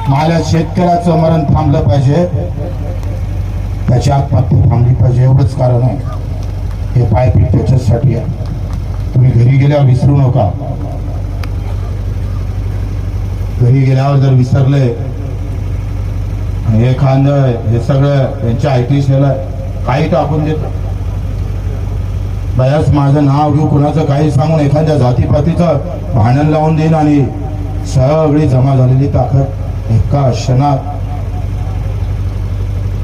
माझ्या शेतकऱ्याचं मरण थांबलं पाहिजे, त्याची आत्महत्या थांबली पाहिजे, एवढंच कारण आहे. हे पायपीट त्याच्यासाठी आहे. तुम्ही घरी गेल्यावर विसरू नका. घरी गेल्यावर जर विसरले, हे खांद हे सगळं त्यांच्या ऐकलीशेला काही टाकून देत, बयाच माझं नाव घेऊ, कुणाचं काही सांगून एखाद्या जातीपातीचं भांडण लावून देईन आणि सगळी जमा झालेली ताकद एका क्षणात.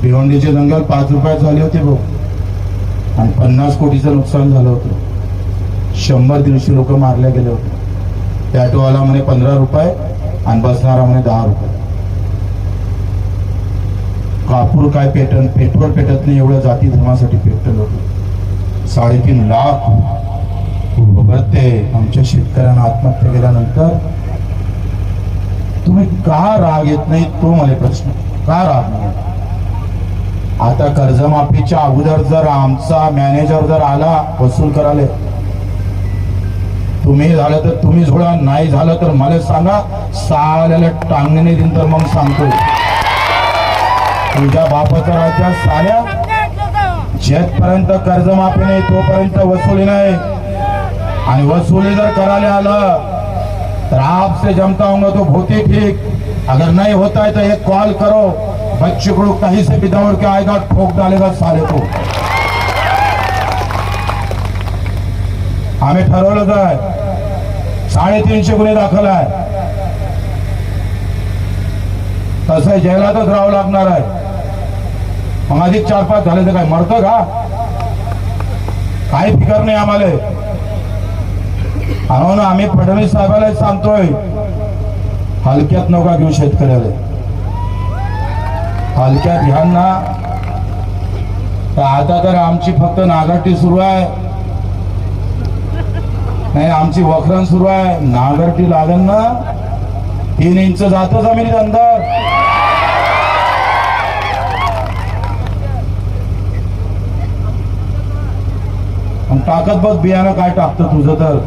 भिवंडीचे जंगल 5 रुपयात झाले होते भाऊ, आणि 50 कोटीचं नुकसान झालं होतं. 100-150 लोक मारले गेले होते. ऑटोवाला म्हणे 15 रुपये आणि बसणारा म्हणे 10 रुपये. कापूर काय पेट्रोल पेटत नाही एवढं जाती धर्मासाठी पेट्रोल होतं. 3.5 लाख भरते आमच्या शेतकऱ्यांना आत्महत्या केल्यानंतर तुम्ही का राग येत नाही, तो मला प्रश्न. का राग नाही? आता कर्जमाफीच्या अगोदर जर आमचा मॅनेजर जर आला वसूल करायला, तुम्ही झालं तर तुम्ही झोडा, नाही झालं तर मला सांगा, साल्याला टांगणे दिन तर मग सांगतो. तुझ्या बापाचा राज्य साल्या, जेथपर्यंत कर्जमाफी नाही तोपर्यंत वसुली नाही. आणि वसुली जर करायला आलं तर आपसे जमता होगा तो होते ठीक, अगर नहीं होता है तो एक कॉल करो, बच्चे को कहीं से भी दौड़ के आएगा, ठोक डालेगा साले को. आम्ही ठरवलं काय, 350 गुन्हे दाखल आहे. तसं जेलातच राहावं लागणार आहे. मग अधिक 4-5 झाले तर काय मरतं का? काही फिकर नाही आम्हाला. म्हणून आम्ही फडणवीस साहेबांना सांगतोय, हलक्यात नका घेऊ शेतकऱ्याला. हलक्यात घ्या ना. तर आता तर आमची फक्त नागरटी सुरू आहे, नाही आमची वखरण सुरू आहे. नागरटी लागल ना 3 इंच जातो जमिनीत अंदर. टाकत बघ बियाणं काय टाकतं तुझं तर